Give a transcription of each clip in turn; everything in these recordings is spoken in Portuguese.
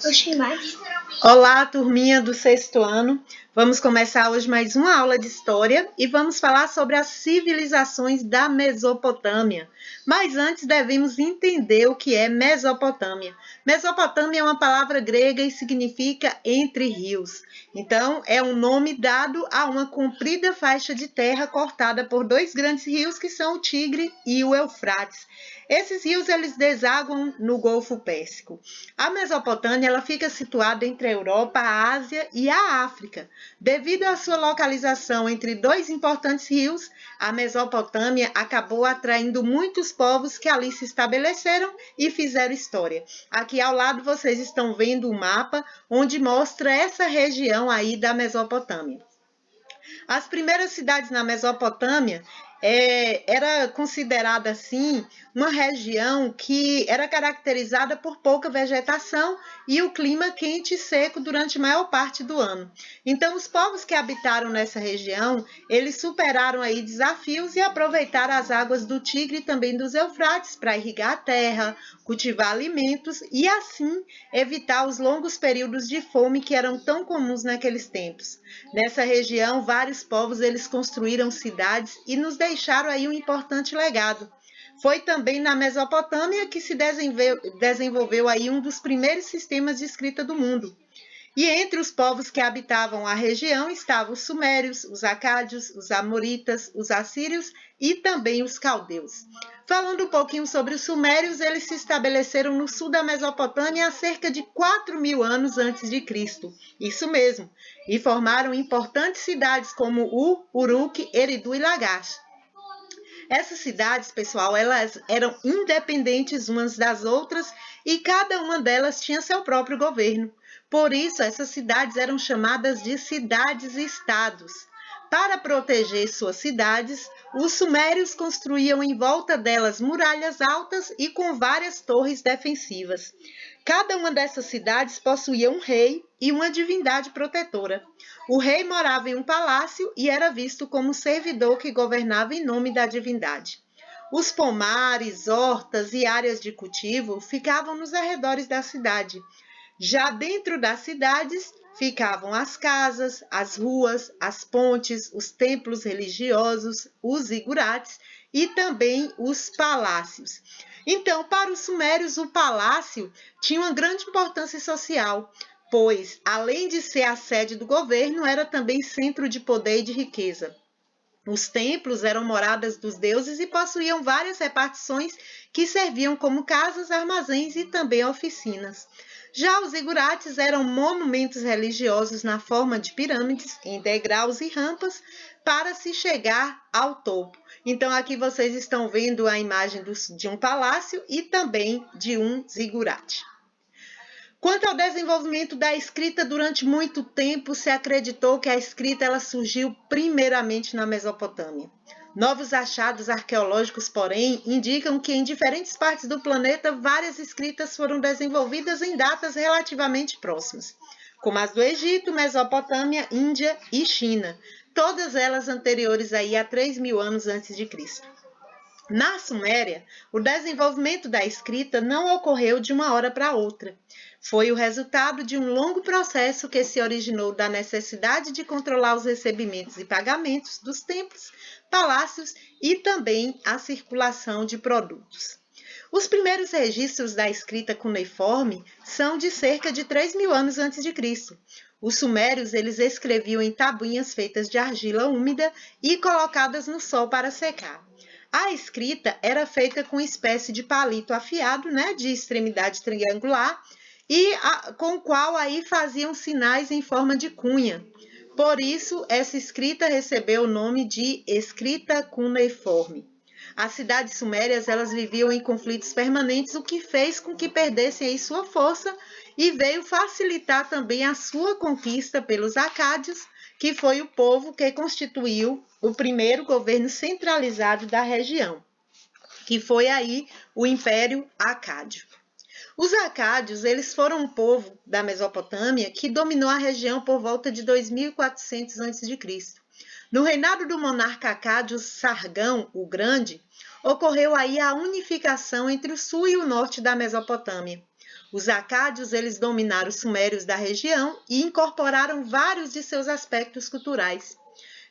Oximate. Olá, turminha do sexto ano. Vamos começar hoje mais uma aula de história e vamos falar sobre as civilizações da Mesopotâmia. Mas antes devemos entender o que é Mesopotâmia. Mesopotâmia é uma palavra grega e significa entre rios. Então, é um nome dado a uma comprida faixa de terra cortada por dois grandes rios que são o Tigre e o Eufrates. Esses rios eles desaguam no Golfo Pérsico. A Mesopotâmia ela fica situada entre a Europa, a Ásia e a África. Devido à sua localização entre dois importantes rios, a Mesopotâmia acabou atraindo muitos povos que ali se estabeleceram e fizeram história. Aqui ao lado vocês estão vendo o mapa onde mostra essa região aí da Mesopotâmia. As primeiras cidades na Mesopotâmia era considerada assim uma região que era caracterizada por pouca vegetação e o clima quente e seco durante a maior parte do ano. Então, os povos que habitaram nessa região, eles superaram aí desafios e aproveitaram as águas do Tigre e também dos Eufrates para irrigar a terra, cultivar alimentos e assim evitar os longos períodos de fome que eram tão comuns naqueles tempos. Nessa região, vários povos eles construíram cidades e nos deixaram aí um importante legado. Foi também na Mesopotâmia que se desenvolveu aí um dos primeiros sistemas de escrita do mundo. E entre os povos que habitavam a região estavam os sumérios, os acádios, os amoritas, os assírios e também os caldeus. Falando um pouquinho sobre os sumérios, eles se estabeleceram no sul da Mesopotâmia há cerca de 4.000 anos antes de Cristo. Isso mesmo. E formaram importantes cidades como Uruk, Eridu e Lagash. Essas cidades, pessoal, elas eram independentes umas das outras e cada uma delas tinha seu próprio governo. Por isso, essas cidades eram chamadas de cidades-estados. Para proteger suas cidades, os sumérios construíam em volta delas muralhas altas e com várias torres defensivas. Cada uma dessas cidades possuía um rei e uma divindade protetora. O rei morava em um palácio e era visto como servidor que governava em nome da divindade. Os pomares, hortas e áreas de cultivo ficavam nos arredores da cidade. Já dentro das cidades ficavam as casas, as ruas, as pontes, os templos religiosos, os zigurates e também os palácios. Então, para os sumérios, o palácio tinha uma grande importância social, pois, além de ser a sede do governo, era também centro de poder e de riqueza. Os templos eram moradas dos deuses e possuíam várias repartições que serviam como casas, armazéns e também oficinas. Já os zigurates eram monumentos religiosos na forma de pirâmides, em degraus e rampas, para se chegar ao topo. Então, aqui vocês estão vendo a imagem de um palácio e também de um zigurate. Quanto ao desenvolvimento da escrita, durante muito tempo se acreditou que a escrita ela surgiu primeiramente na Mesopotâmia. Novos achados arqueológicos, porém, indicam que em diferentes partes do planeta várias escritas foram desenvolvidas em datas relativamente próximas, como as do Egito, Mesopotâmia, Índia e China, todas elas anteriores aí a 3.000 anos antes de Cristo. Na Suméria, o desenvolvimento da escrita não ocorreu de uma hora para outra. Foi o resultado de um longo processo que se originou da necessidade de controlar os recebimentos e pagamentos dos templos, palácios e também a circulação de produtos. Os primeiros registros da escrita cuneiforme são de cerca de 3.000 anos antes de Cristo. Os sumérios eles escreviam em tabuinhas feitas de argila úmida e colocadas no sol para secar. A escrita era feita com uma espécie de palito afiado, de extremidade triangular, e com o qual aí faziam sinais em forma de cunha. Por isso, essa escrita recebeu o nome de escrita cuneiforme. As cidades sumérias elas viviam em conflitos permanentes, o que fez com que perdessem aí sua força e veio facilitar também a sua conquista pelos acádios, que foi o povo que constituiu o primeiro governo centralizado da região, que foi aí o Império Acádio. Os acádios, eles foram um povo da Mesopotâmia que dominou a região por volta de 2400 a.C. No reinado do monarca acádio Sargão o Grande, ocorreu aí a unificação entre o sul e o norte da Mesopotâmia. Os acádios eles dominaram os sumérios da região e incorporaram vários de seus aspectos culturais.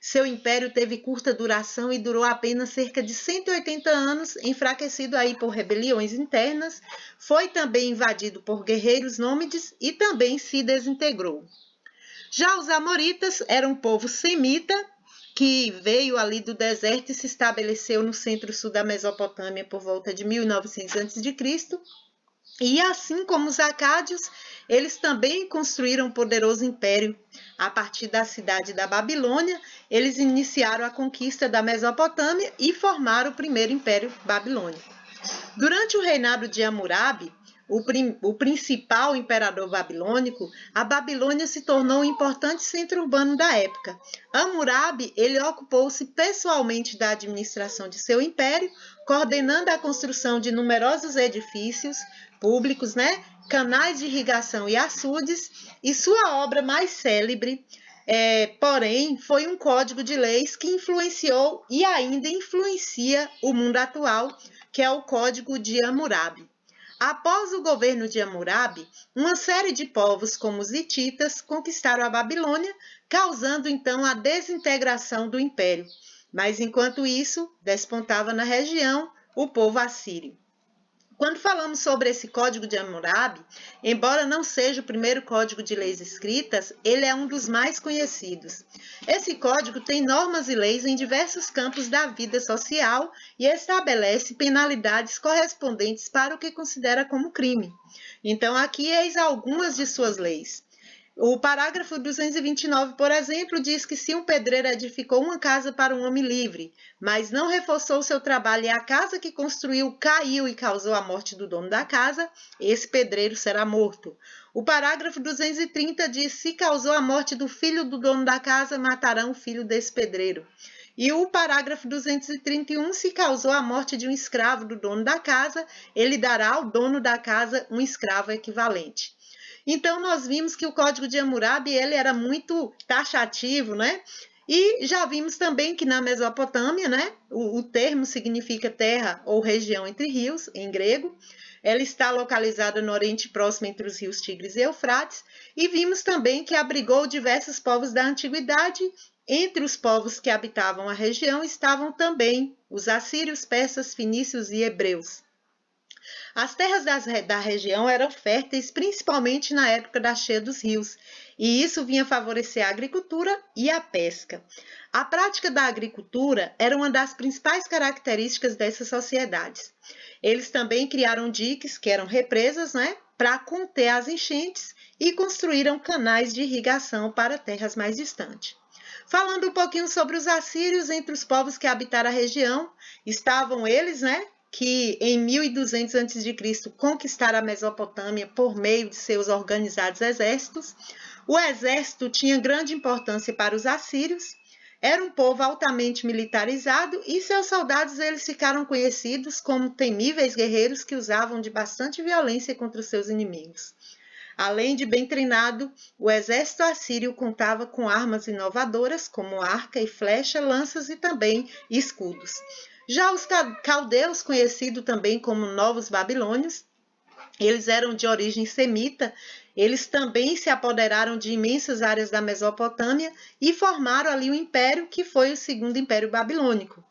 Seu império teve curta duração e durou apenas cerca de 180 anos, enfraquecido aí por rebeliões internas, foi também invadido por guerreiros nômades e também se desintegrou. Já os amoritas eram um povo semita, que veio ali do deserto e se estabeleceu no centro-sul da Mesopotâmia por volta de 1900 a.C., e assim como os acádios, eles também construíram um poderoso império. A partir da cidade da Babilônia, eles iniciaram a conquista da Mesopotâmia e formaram o primeiro império babilônico. Durante o reinado de Hammurabi, o principal imperador babilônico, a Babilônia se tornou um importante centro urbano da época. Hammurabi, ele ocupou-se pessoalmente da administração de seu império, coordenando a construção de numerosos edifícios públicos, canais de irrigação e açudes, e sua obra mais célebre, porém, foi um código de leis que influenciou e ainda influencia o mundo atual, que é o Código de Hammurabi. Após o governo de Hammurabi, uma série de povos, como os hititas, conquistaram a Babilônia, causando então a desintegração do império. Mas enquanto isso, despontava na região o povo assírio. Quando falamos sobre esse Código de Hammurabi, embora não seja o primeiro código de leis escritas, ele é um dos mais conhecidos. Esse código tem normas e leis em diversos campos da vida social e estabelece penalidades correspondentes para o que considera como crime. Então, aqui eis algumas de suas leis. O parágrafo 229, por exemplo, diz que se um pedreiro edificou uma casa para um homem livre, mas não reforçou seu trabalho e a casa que construiu caiu e causou a morte do dono da casa, esse pedreiro será morto. O parágrafo 230 diz que se causou a morte do filho do dono da casa, matarão o filho desse pedreiro. E o parágrafo 231, se causou a morte de um escravo do dono da casa, ele dará ao dono da casa um escravo equivalente. Então, nós vimos que o Código de Hammurabi ele era muito taxativo, E já vimos também que na Mesopotâmia, o termo significa terra ou região entre rios, em grego. Ela está localizada no Oriente Próximo entre os rios Tigres e Eufrates. E vimos também que abrigou diversos povos da antiguidade. Entre os povos que habitavam a região estavam também os assírios, persas, fenícios e hebreus. As terras da região eram férteis, principalmente na época da cheia dos rios, e isso vinha favorecer a agricultura e a pesca. A prática da agricultura era uma das principais características dessas sociedades. Eles também criaram diques, que eram represas, para conter as enchentes, e construíram canais de irrigação para terras mais distantes. Falando um pouquinho sobre os assírios, entre os povos que habitaram a região, estavam eles, que em 1200 a.C. conquistaram a Mesopotâmia por meio de seus organizados exércitos. O exército tinha grande importância para os assírios, era um povo altamente militarizado e seus soldados eles ficaram conhecidos como temíveis guerreiros que usavam de bastante violência contra os seus inimigos. Além de bem treinado, o exército assírio contava com armas inovadoras como arca e flecha, lanças e também escudos. Já os caldeus, conhecidos também como Novos Babilônios, eles eram de origem semita, eles também se apoderaram de imensas áreas da Mesopotâmia e formaram ali um império que foi o Segundo Império Babilônico.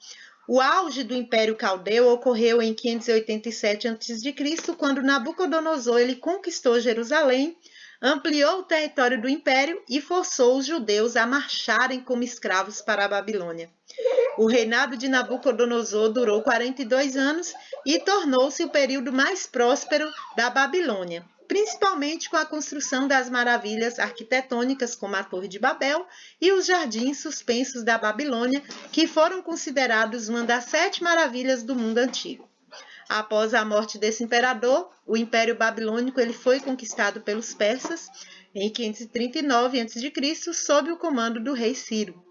O auge do Império Caldeu ocorreu em 587 a.C., quando Nabucodonosor ele conquistou Jerusalém, ampliou o território do império e forçou os judeus a marcharem como escravos para a Babilônia. O reinado de Nabucodonosor durou 42 anos e tornou-se o período mais próspero da Babilônia, principalmente com a construção das maravilhas arquitetônicas como a Torre de Babel e os jardins suspensos da Babilônia, que foram considerados uma das 7 maravilhas do mundo antigo. Após a morte desse imperador, o Império Babilônico ele foi conquistado pelos persas em 539 a.C., sob o comando do rei Ciro.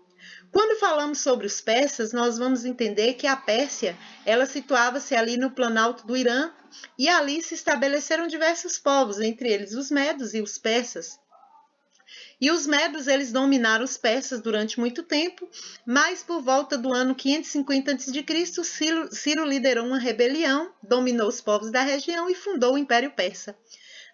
Quando falamos sobre os persas, nós vamos entender que a Pérsia, ela situava-se ali no planalto do Irã e ali se estabeleceram diversos povos, entre eles os medos e os persas. E os medos, eles dominaram os persas durante muito tempo, mas por volta do ano 550 a.C., Ciro liderou uma rebelião, dominou os povos da região e fundou o Império Persa.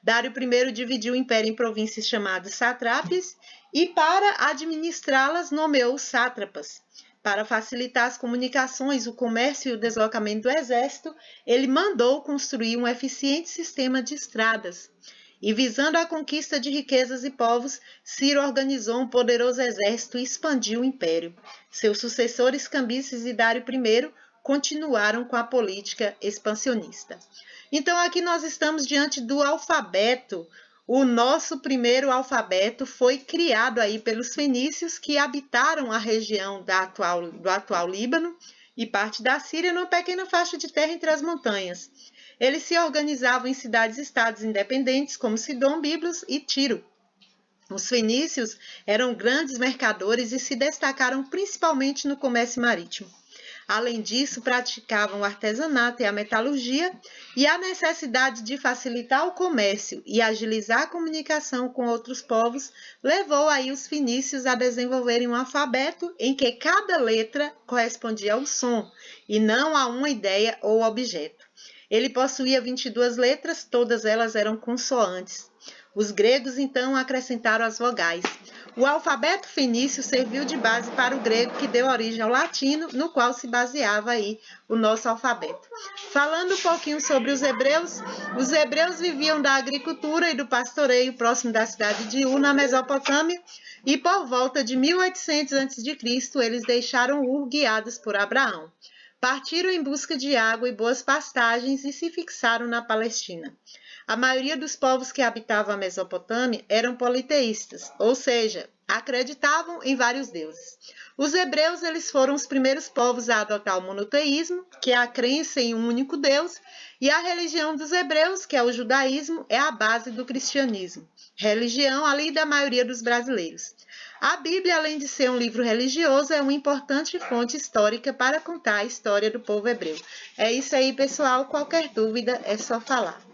Dário I dividiu o império em províncias chamadas sátrapas e, para administrá-las, nomeou sátrapas. Para facilitar as comunicações, o comércio e o deslocamento do exército, ele mandou construir um eficiente sistema de estradas. E, visando a conquista de riquezas e povos, Ciro organizou um poderoso exército e expandiu o império. Seus sucessores Cambises e Dário I continuaram com a política expansionista. Então, aqui nós estamos diante do alfabeto. O nosso primeiro alfabeto foi criado aí pelos fenícios, que habitaram a região do atual Líbano e parte da Síria, numa pequena faixa de terra entre as montanhas. Eles se organizavam em cidades-estados independentes, como Sidom, Biblos e Tiro. Os fenícios eram grandes mercadores e se destacaram principalmente no comércio marítimo. Além disso, praticavam o artesanato e a metalurgia, e a necessidade de facilitar o comércio e agilizar a comunicação com outros povos levou aí os fenícios a desenvolverem um alfabeto em que cada letra correspondia a um som, e não a uma ideia ou objeto. Ele possuía 22 letras, todas elas eram consoantes. Os gregos, então, acrescentaram as vogais. O alfabeto fenício serviu de base para o grego, que deu origem ao latino, no qual se baseava aí o nosso alfabeto. Falando um pouquinho sobre os hebreus viviam da agricultura e do pastoreio próximo da cidade de Ur, na Mesopotâmia, e por volta de 1800 a.C., eles deixaram Ur guiados por Abraão. Partiram em busca de água e boas pastagens e se fixaram na Palestina. A maioria dos povos que habitavam a Mesopotâmia eram politeístas, ou seja, acreditavam em vários deuses. Os hebreus eles foram os primeiros povos a adotar o monoteísmo, que é a crença em um único Deus, e a religião dos hebreus, que é o judaísmo, é a base do cristianismo, religião ali da maioria dos brasileiros. A Bíblia, além de ser um livro religioso, é uma importante fonte histórica para contar a história do povo hebreu. É isso aí, pessoal. Qualquer dúvida é só falar.